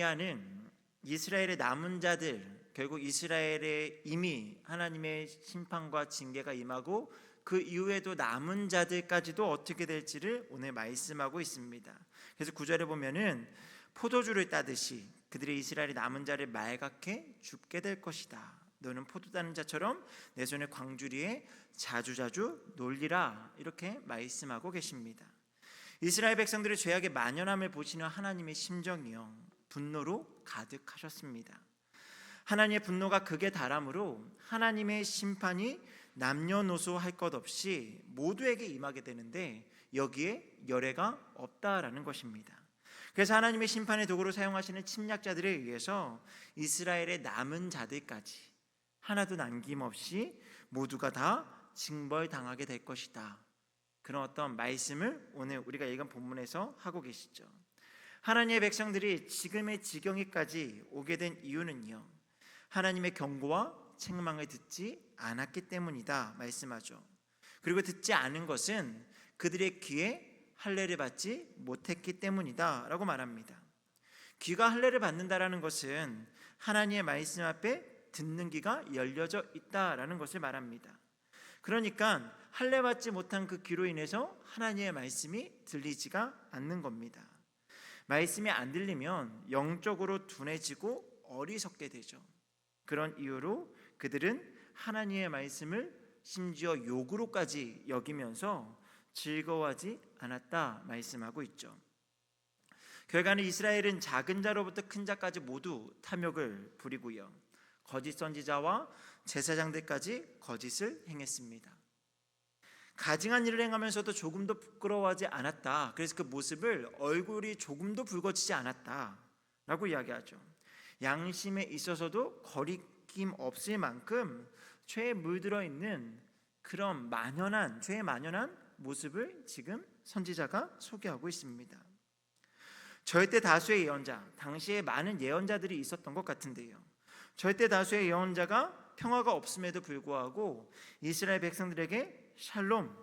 느헤미야는 이스라엘의 남은 자들, 결국 이스라엘에 이미 하나님의 심판과 징계가 임하고 그 이후에도 남은 자들까지도 어떻게 될지를 오늘 말씀하고 있습니다. 그래서 9절에 보면은 포도주를 따듯이 그들의 이스라엘의 남은 자를 말갛게 줍게 될 것이다. 너는 포도 따는 자처럼 내 손에 광주리에 자주자주 놀리라. 이렇게 말씀하고 계십니다. 이스라엘 백성들의 죄악의 만연함을 보시는 하나님의 심정이요, 분노로 가득하셨습니다. 하나님의 분노가 극에 달함으로 하나님의 심판이 남녀노소 할 것 없이 모두에게 임하게 되는데 여기에 열애가 없다라는 것입니다. 그래서 하나님의 심판의 도구로 사용하시는 침략자들에 의해서 이스라엘의 남은 자들까지 하나도 남김없이 모두가 다 징벌당하게 될 것이다. 그런 어떤 말씀을 오늘 우리가 읽은 본문에서 하고 계시죠. 하나님의 백성들이 지금의 지경에까지 오게 된 이유는요, 하나님의 경고와 책망을 듣지 않았기 때문이다 말씀하죠. 그리고 듣지 않은 것은 그들의 귀에 할례를 받지 못했기 때문이다 라고 말합니다. 귀가 할례를 받는다라는 것은 하나님의 말씀 앞에 듣는 귀가 열려져 있다라는 것을 말합니다. 그러니까 할례 받지 못한 그 귀로 인해서 하나님의 말씀이 들리지가 않는 겁니다. 말씀이 안 들리면 영적으로 둔해지고 어리석게 되죠. 그런 이유로 그들은 하나님의 말씀을 심지어 욕으로까지 여기면서 즐거워하지 않았다 말씀하고 있죠. 결과는 이스라엘은 작은 자로부터 큰 자까지 모두 탐욕을 부리고요, 거짓 선지자와 제사장들까지 거짓을 행했습니다. 가증한 일을 행하면서도 조금도 부끄러워하지 않았다. 그래서 그 모습을 얼굴이 조금도 붉어지지 않았다 라고 이야기하죠. 양심에 있어서도 거리낌 없을 만큼 죄에 물들어 있는 그런 죄에 만연한 모습을 지금 선지자가 소개하고 있습니다. 절대 다수의 예언자, 당시에 많은 예언자들이 있었던 것 같은데요, 절대 다수의 예언자가 평화가 없음에도 불구하고 이스라엘 백성들에게 샬롬,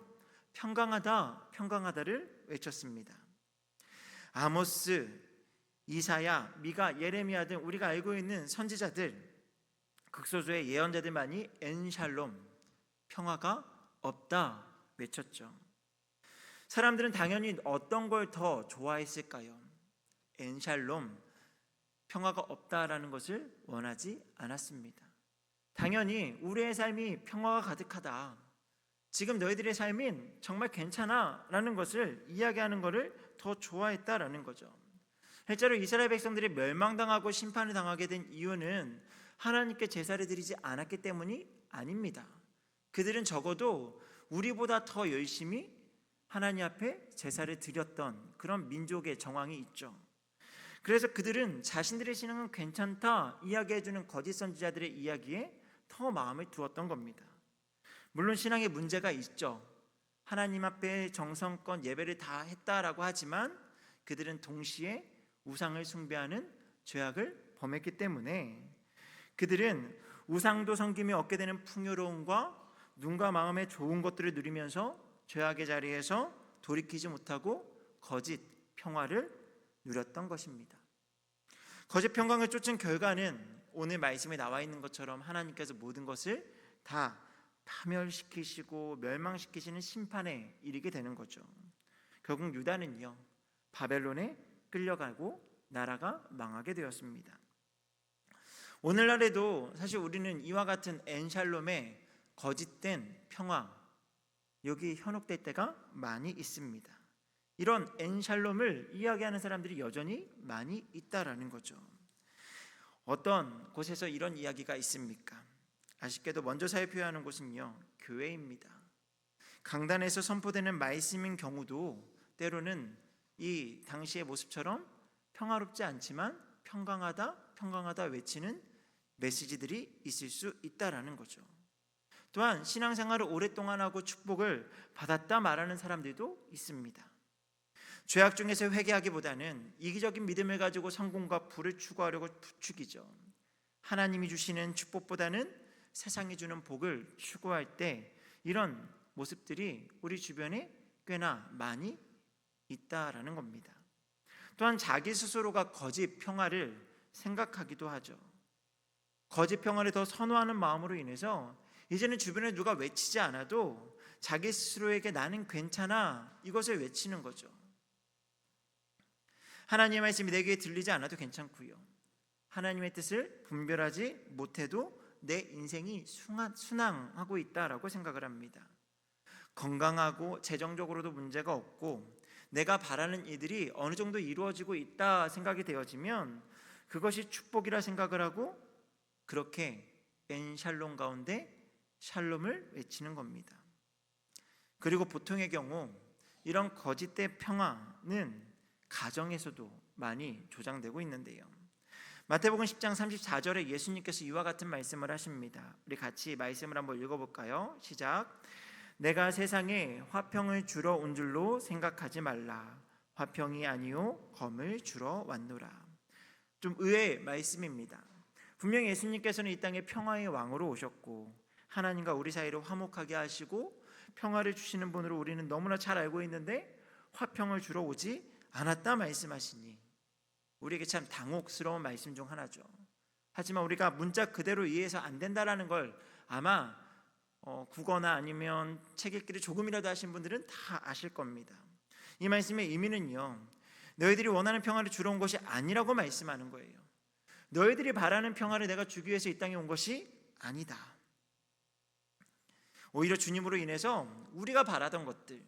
평강하다를 외쳤습니다. 아모스, 이사야, 미가, 예레미야 등 우리가 알고 있는 선지자들, 극소수의 예언자들만이 엔샬롬, 평화가 없다 외쳤죠. 사람들은 당연히 어떤 걸 더 좋아했을까요? 엔샬롬, 평화가 없다라는 것을 원하지 않았습니다. 당연히 우리의 삶이 평화가 가득하다, 지금 너희들의 삶은 정말 괜찮아 라는 것을 이야기하는 것을 더 좋아했다라는 거죠. 실제로 이스라엘 백성들이 멸망당하고 심판을 당하게 된 이유는 하나님께 제사를 드리지 않았기 때문이 아닙니다. 그들은 적어도 우리보다 더 열심히 하나님 앞에 제사를 드렸던 그런 민족의 정황이 있죠. 그래서 그들은 자신들의 신앙은 괜찮다 이야기해주는 거짓 선지자들의 이야기에 더 마음을 두었던 겁니다. 물론 신앙에 문제가 있죠. 하나님 앞에 정성껏 예배를 다 했다라고 하지만 그들은 동시에 우상을 숭배하는 죄악을 범했기 때문에 그들은 우상도 섬기며 얻게 되는 풍요로움과 눈과 마음의 좋은 것들을 누리면서 죄악의 자리에서 돌이키지 못하고 거짓 평화를 누렸던 것입니다. 거짓 평강을 쫓은 결과는 오늘 말씀에 나와 있는 것처럼 하나님께서 모든 것을 다 파멸시키시고 멸망시키시는 심판에 이르게 되는 거죠. 결국 유다는요, 바벨론에 끌려가고 나라가 망하게 되었습니다. 오늘날에도 사실 우리는 이와 같은 엔샬롬의 거짓된 평화, 여기 현혹될 때가 많이 있습니다. 이런 엔샬롬을 이야기하는 사람들이 여전히 많이 있다라는 거죠. 어떤 곳에서 이런 이야기가 있습니까? 아쉽게도 먼저 살펴야 하는 곳은요, 교회입니다. 강단에서 선포되는 말씀인 경우도 때로는 이 당시의 모습처럼 평화롭지 않지만 평강하다 외치는 메시지들이 있을 수 있다라는 거죠. 또한 신앙생활을 오랫동안 하고 축복을 받았다 말하는 사람들도 있습니다. 죄악 중에서 회개하기보다는 이기적인 믿음을 가지고 성공과 부를 추구하려고 부추기죠. 하나님이 주시는 축복보다는 세상이 주는 복을 추구할 때 이런 모습들이 우리 주변에 꽤나 많이 있다라는 겁니다. 또한 자기 스스로가 거짓 평화를 생각하기도 하죠. 거짓 평화를 더 선호하는 마음으로 인해서 이제는 주변에 누가 외치지 않아도 자기 스스로에게 나는 괜찮아 이것을 외치는 거죠. 하나님의 말씀이 내 귀에 들리지 않아도 괜찮고요. 하나님의 뜻을 분별하지 못해도 내 인생이 순항하고 있다라고 생각을 합니다. 건강하고 재정적으로도 문제가 없고 내가 바라는 일들이 어느 정도 이루어지고 있다 생각이 되어지면 그것이 축복이라 생각을 하고 그렇게 엔샬롬 가운데 샬롬을 외치는 겁니다. 그리고 보통의 경우 이런 거짓된 평화는 가정에서도 많이 조장되고 있는데요. 마태복음 10장 34절에 예수님께서 이와 같은 말씀을 하십니다. 우리 같이 말씀을 한번 읽어볼까요? 시작. 내가 세상에 화평을 주러 온 줄로 생각하지 말라. 화평이 아니요 검을 주러 왔노라. 좀 의외의 말씀입니다. 분명히 예수님께서는 이 땅에 평화의 왕으로 오셨고 하나님과 우리 사이를 화목하게 하시고 평화를 주시는 분으로 우리는 너무나 잘 알고 있는데 화평을 주러 오지 않았다 말씀하시니 우리에게 참 당혹스러운 말씀 중 하나죠. 하지만 우리가 문자 그대로 이해해서 안 된다라는 걸 아마 국어나 아니면 책 읽기를 조금이라도 하신 분들은 다 아실 겁니다. 이 말씀의 의미는요, 너희들이 원하는 평화를 주러 온 것이 아니라고 말씀하는 거예요. 너희들이 바라는 평화를 내가 주기 위해서 이 땅에 온 것이 아니다. 오히려 주님으로 인해서 우리가 바라던 것들,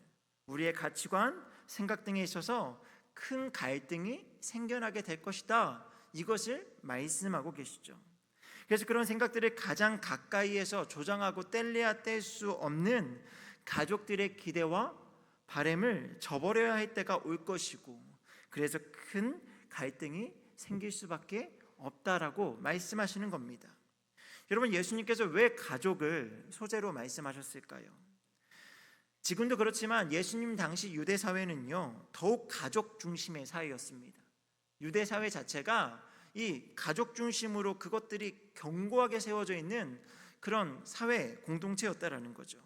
우리의 가치관, 생각 등에 있어서 큰 갈등이 생겨나게 될 것이다. 이것을 말씀하고 계시죠. 그래서 그런 생각들을 가장 가까이에서 조장하고 뗄래야 뗄 수 없는 가족들의 기대와 바램을 저버려야 할 때가 올 것이고 그래서 큰 갈등이 생길 수밖에 없다라고 말씀하시는 겁니다. 여러분, 예수님께서 왜 가족을 소재로 말씀하셨을까요? 지금도 그렇지만 예수님 당시 유대 사회는요 더욱 가족 중심의 사회였습니다. 유대 사회 자체가 이 가족 중심으로 그것들이 견고하게 세워져 있는 그런 사회 공동체였다라는 거죠.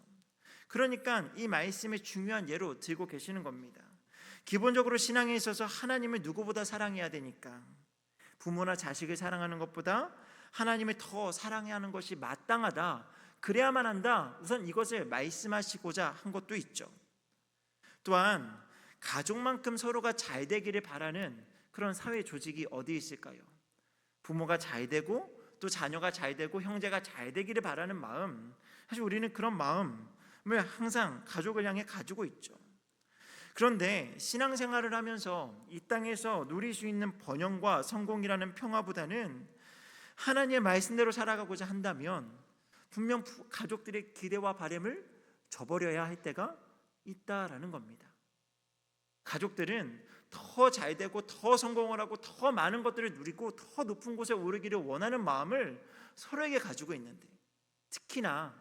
그러니까 이 말씀의 중요한 예로 들고 계시는 겁니다. 기본적으로 신앙에 있어서 하나님을 누구보다 사랑해야 되니까 부모나 자식을 사랑하는 것보다 하나님을 더 사랑해야 하는 것이 마땅하다. 그래야만 한다. 우선 이것을 말씀하시고자 한 것도 있죠. 또한 가족만큼 서로가 잘 되기를 바라는 그런 사회 조직이 어디 있을까요? 부모가 잘 되고 또 자녀가 잘 되고 형제가 잘 되기를 바라는 마음, 사실 우리는 그런 마음을 항상 가족을 향해 가지고 있죠. 그런데 신앙생활을 하면서 이 땅에서 누릴 수 있는 번영과 성공이라는 평화보다는 하나님의 말씀대로 살아가고자 한다면 분명 가족들의 기대와 바람을 저버려야 할 때가 있다라는 겁니다. 가족들은 더 잘되고 더 성공을 하고 더 많은 것들을 누리고 더 높은 곳에 오르기를 원하는 마음을 서로에게 가지고 있는데, 특히나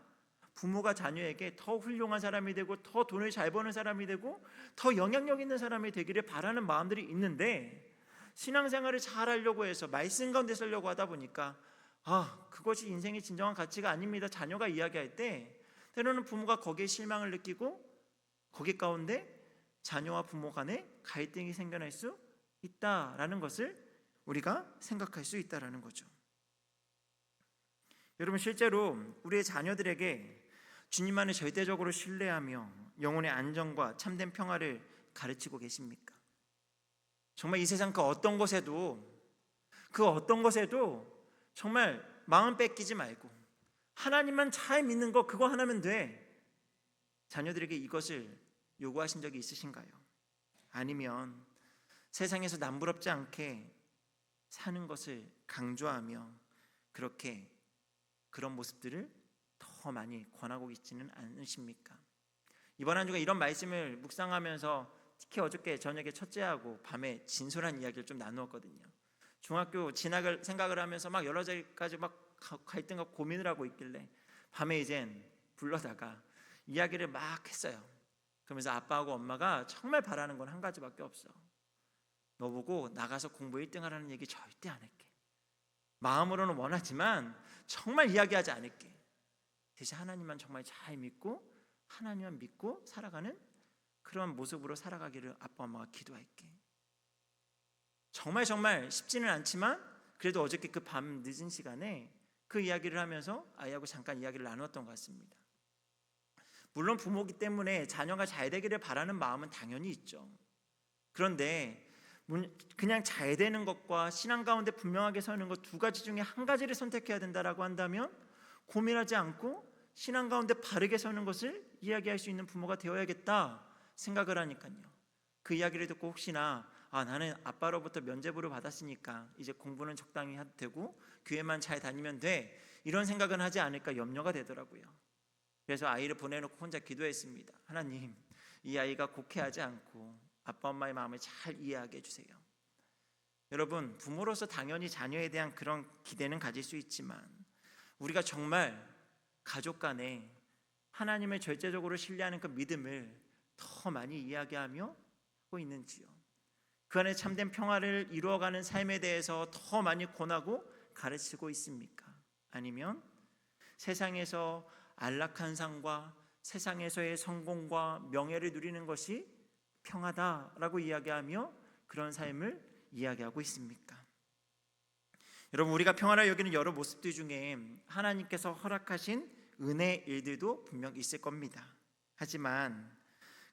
부모가 자녀에게 더 훌륭한 사람이 되고 더 돈을 잘 버는 사람이 되고 더 영향력 있는 사람이 되기를 바라는 마음들이 있는데, 신앙생활을 잘 하려고 해서 말씀 가운데 살려고 하다 보니까 그것이 인생의 진정한 가치가 아닙니다. 자녀가 이야기할 때 때로는 부모가 거기에 실망을 느끼고 거기 가운데 자녀와 부모 간에 갈등이 생겨날 수 있다라는 것을 우리가 생각할 수 있다라는 거죠. 여러분, 실제로 우리의 자녀들에게 주님만을 절대적으로 신뢰하며 영혼의 안정과 참된 평화를 가르치고 계십니까? 정말 이 세상 그 어떤 것에도 정말 마음 뺏기지 말고 하나님만 잘 믿는 거, 그거 하나면 돼. 자녀들에게 이것을 요구하신 적이 있으신가요? 아니면 세상에서 남부럽지 않게 사는 것을 강조하며 그렇게 그런 모습들을 더 많이 권하고 있지는 않으십니까? 이번 한 주간 이런 말씀을 묵상하면서 특히 어저께 저녁에 첫째하고 밤에 진솔한 이야기를 좀 나누었거든요. 중학교 진학을 생각을 하면서 막 여러 가지 막 갈등과 고민을 하고 있길래 밤에 이젠 불러다가 이야기를 막 했어요. 그러면서 아빠하고 엄마가 정말 바라는 건 한 가지밖에 없어. 너 보고 나가서 공부 1등 하라는 얘기 절대 안 할게. 마음으로는 원하지만 정말 이야기하지 않을게. 대신 하나님만 정말 잘 믿고 하나님만 믿고 살아가는 그런 모습으로 살아가기를 아빠 엄마가 기도할게. 정말 쉽지는 않지만 그래도 어저께 그 밤 늦은 시간에 그 이야기를 하면서 아이하고 잠깐 이야기를 나누었던 것 같습니다. 물론 부모기 때문에 자녀가 잘 되기를 바라는 마음은 당연히 있죠. 그런데 그냥 잘 되는 것과 신앙 가운데 분명하게 서는 것 두 가지 중에 한 가지를 선택해야 된다라고 한다면 고민하지 않고 신앙 가운데 바르게 서는 것을 이야기할 수 있는 부모가 되어야겠다 생각을 하니까요. 그 이야기를 듣고 혹시나 나는 아빠로부터 면죄부를 받았으니까 이제 공부는 적당히 해도 되고 교회만 잘 다니면 돼, 이런 생각은 하지 않을까 염려가 되더라고요. 그래서 아이를 보내놓고 혼자 기도했습니다. 하나님, 이 아이가 곡해하지 않고 아빠 엄마의 마음을 잘 이해하게 해주세요. 여러분, 부모로서 당연히 자녀에 대한 그런 기대는 가질 수 있지만 우리가 정말 가족 간에 하나님을 절대적으로 신뢰하는 그 믿음을 더 많이 이야기하며 하고 있는지요? 그 안에 참된 평화를 이루어가는 삶에 대해서 더 많이 권하고 가르치고 있습니까? 아니면 세상에서 안락한 삶과 세상에서의 성공과 명예를 누리는 것이 평화다라고 이야기하며 그런 삶을 이야기하고 있습니까? 여러분, 우리가 평화를 여기는 여러 모습들 중에 하나님께서 허락하신 은혜의 일들도 분명 있을 겁니다. 하지만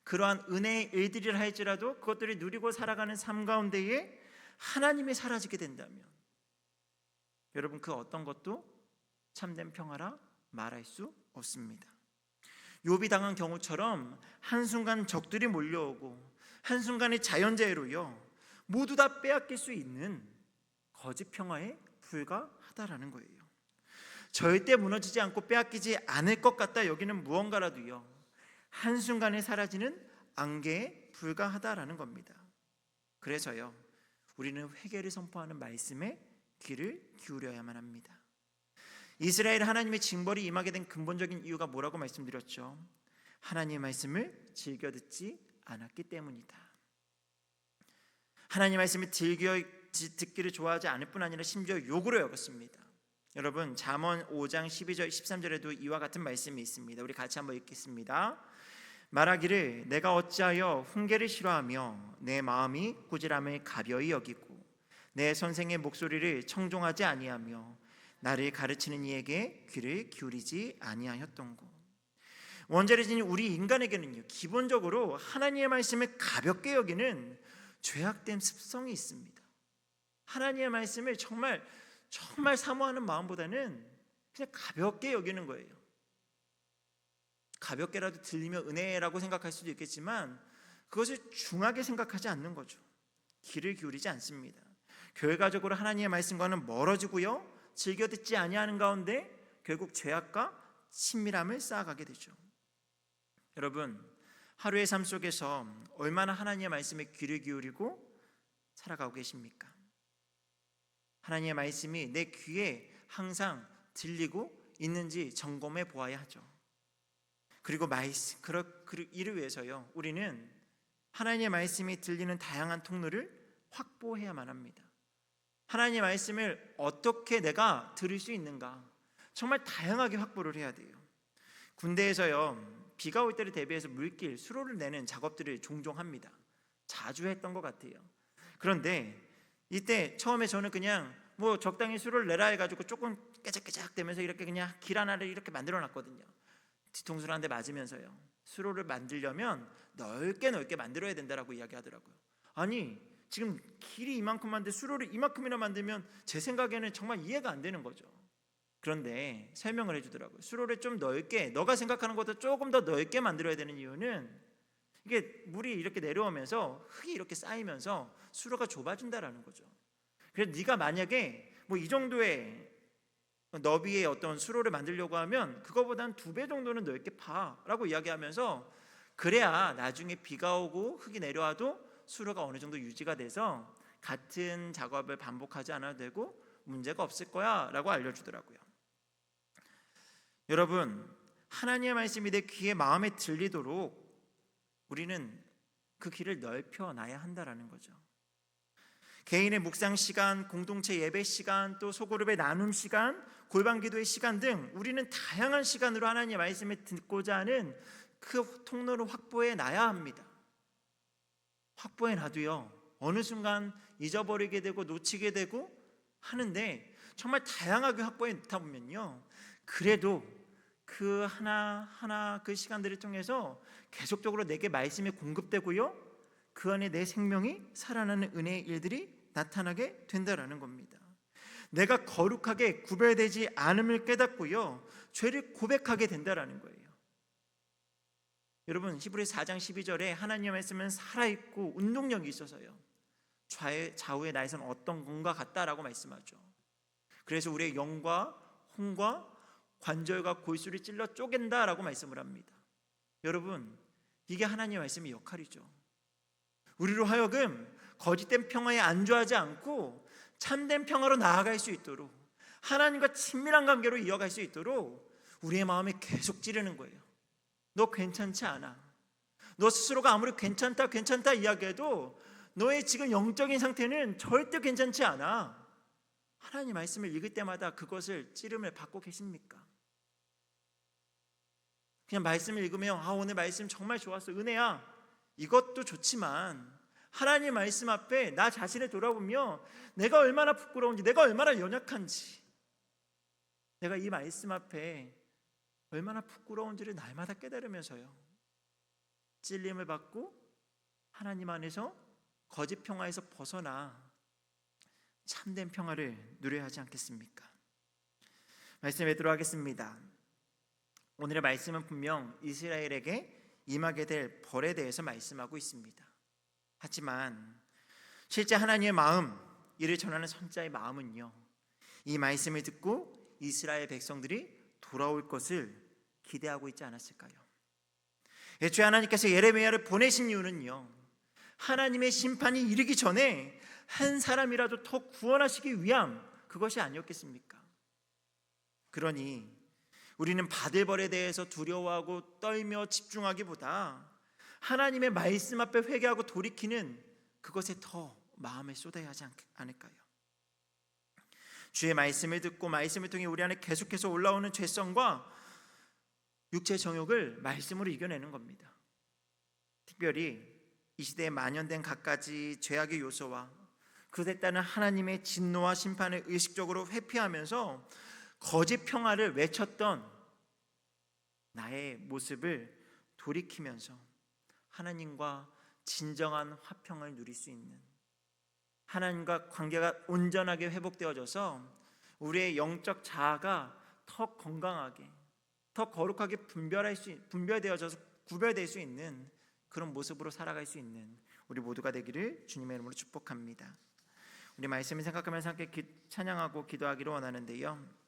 그러한 은혜의 일들이라 할지라도 그것들을 누리고 살아가는 삶 가운데에 하나님이 사라지게 된다면 여러분, 그 어떤 것도 참된 평화라 말할 수 없습니다. 욥이 당한 경우처럼 한순간 적들이 몰려오고 한순간의 자연재해로요 모두 다 빼앗길 수 있는 거짓 평화에 불과하다라는 거예요. 절대 무너지지 않고 빼앗기지 않을 것 같다 여기는 무언가라도요 한순간에 사라지는 안개에 불과하다라는 겁니다. 그래서요 우리는 회개를 선포하는 말씀에 귀를 기울여야만 합니다. 이스라엘 하나님의 징벌이 임하게 된 근본적인 이유가 뭐라고 말씀드렸죠? 하나님의 말씀을 즐겨 듣지 않았기 때문이다. 하나님의 말씀을 즐겨 듣기를 좋아하지 않을 뿐 아니라 심지어 욕으로 여겼습니다. 여러분, 잠언 5장 12절 13절에도 이와 같은 말씀이 있습니다. 우리 같이 한번 읽겠습니다. 말하기를 내가 어찌하여 훈계를 싫어하며 내 마음이 꾸지람을 가벼이 여기고 내 선생의 목소리를 청종하지 아니하며 나를 가르치는 이에게 귀를 기울이지 아니하였던고. 원죄를 지닌 우리 인간에게는요 기본적으로 하나님의 말씀을 가볍게 여기는 죄악된 습성이 있습니다. 하나님의 말씀을 정말 사모하는 마음보다는 그냥 가볍게 여기는 거예요. 가볍게라도 들리면 은혜라고 생각할 수도 있겠지만 그것을 중하게 생각하지 않는 거죠. 귀를 기울이지 않습니다. 결과적으로 하나님의 말씀과는 멀어지고요 즐겨 듣지 아니하는 가운데 결국 죄악과 친밀함을 쌓아가게 되죠. 여러분, 하루의 삶 속에서 얼마나 하나님의 말씀에 귀를 기울이고 살아가고 계십니까? 하나님의 말씀이 내 귀에 항상 들리고 있는지 점검해 보아야 하죠. 그리고 이를 위해서요 우리는 하나님의 말씀이 들리는 다양한 통로를 확보해야만 합니다. 하나님의 말씀을 어떻게 내가 들을 수 있는가 정말 다양하게 확보를 해야 돼요. 군대에서요 비가 올 때를 대비해서 물길, 수로를 내는 작업들을 종종 합니다. 자주 했던 것 같아요. 그런데 이때 처음에 저는 그냥 적당히 수로를 내라 해가지고 조금 깨작깨작 되면서 이렇게 그냥 길 하나를 이렇게 만들어 놨거든요. 뒤통수를 한 대 맞으면서요. 수로를 만들려면 넓게 만들어야 된다라고 이야기하더라고요. 아니 지금 길이 이만큼만데 수로를 이만큼이나 만들면 제 생각에는 정말 이해가 안 되는 거죠. 그런데 설명을 해주더라고요. 수로를 좀 넓게, 너가 생각하는 것보다 조금 더 넓게 만들어야 되는 이유는 이게 물이 이렇게 내려오면서 흙이 이렇게 쌓이면서 수로가 좁아진다라는 거죠. 그래서 네가 만약에 이 정도의 너비의 어떤 수로를 만들려고 하면 그거보다는 2배 정도는 넓게 파라고 이야기하면서 그래야 나중에 비가 오고 흙이 내려와도 수로가 어느 정도 유지가 돼서 같은 작업을 반복하지 않아도 되고 문제가 없을 거야 라고 알려주더라고요. 여러분, 하나님의 말씀이 내 귀에 마음에 들리도록 우리는 그 길을 넓혀놔야 한다라는 거죠. 개인의 묵상 시간, 공동체 예배 시간, 또 소그룹의 나눔 시간, 골방 기도의 시간 등 우리는 다양한 시간으로 하나님의 말씀을 듣고자 하는 그 통로를 확보해 놔야 합니다. 확보해 놔도요 어느 순간 잊어버리게 되고 놓치게 되고 하는데 정말 다양하게 확보해 놓다 보면요, 그래도 그 하나하나 그 시간들을 통해서 계속적으로 내게 말씀이 공급되고요, 그 안에 내 생명이 살아나는 은혜의 일들이 나타나게 된다라는 겁니다. 내가 거룩하게 구별되지 않음을 깨닫고요, 죄를 고백하게 된다라는 거예요. 여러분, 히브리서 4장 12절에 하나님의 말씀은 살아있고 운동력이 있어서요, 좌우의 나에서는 어떤 것과 같다라고 말씀하죠. 그래서 우리의 영과 혼과 관절과 골수를 찔러 쪼갠다라고 말씀을 합니다. 여러분, 이게 하나님의 말씀의 역할이죠. 우리로 하여금 거짓된 평화에 안주하지 않고 참된 평화로 나아갈 수 있도록, 하나님과 친밀한 관계로 이어갈 수 있도록 우리의 마음에 계속 찌르는 거예요. 너 괜찮지 않아. 너 스스로가 아무리 괜찮다 괜찮다 이야기해도 너의 지금 영적인 상태는 절대 괜찮지 않아. 하나님 말씀을 읽을 때마다 그것을 찌름을 받고 계십니까? 그냥 말씀을 읽으면 오늘 말씀 정말 좋았어, 은혜야, 이것도 좋지만 하나님 말씀 앞에 나 자신을 돌아보며 내가 얼마나 부끄러운지, 내가 얼마나 연약한지, 내가 이 말씀 앞에 얼마나 부끄러운지를 날마다 깨달으면서요, 찔림을 받고 하나님 안에서 거짓 평화에서 벗어나 참된 평화를 누려야 하지 않겠습니까? 말씀에 들어가겠습니다. 오늘의 말씀은 분명 이스라엘에게 임하게 될 벌에 대해서 말씀하고 있습니다. 하지만 실제 하나님의 마음, 이를 전하는 선자의 마음은요, 이 말씀을 듣고 이스라엘 백성들이 돌아올 것을 기대하고 있지 않았을까요? 애초에 하나님께서 예레미야를 보내신 이유는요, 하나님의 심판이 이르기 전에 한 사람이라도 더 구원하시기 위함, 그것이 아니었겠습니까? 그러니 우리는 받을 벌에 대해서 두려워하고 떨며 집중하기보다 하나님의 말씀 앞에 회개하고 돌이키는 그것에 더 마음을 쏟아야 하지 않을까요? 주의 말씀을 듣고 말씀을 통해 우리 안에 계속해서 올라오는 죄성과 육체 정욕을 말씀으로 이겨내는 겁니다. 특별히 이 시대에 만연된 갖가지 죄악의 요소와 그것에 따른 하나님의 진노와 심판을 의식적으로 회피하면서 거짓 평화를 외쳤던 나의 모습을 돌이키면서 하나님과 진정한 화평을 누릴 수 있는, 하나님과 관계가 온전하게 회복되어져서 우리의 영적 자아가 더 건강하게, 더 거룩하게 분별되어져서 구별될 수 있는 그런 모습으로 살아갈 수 있는 우리 모두가 되기를 주님의 이름으로 축복합니다. 우리 말씀을 생각하면서 함께 찬양하고 기도하기를 원하는데요,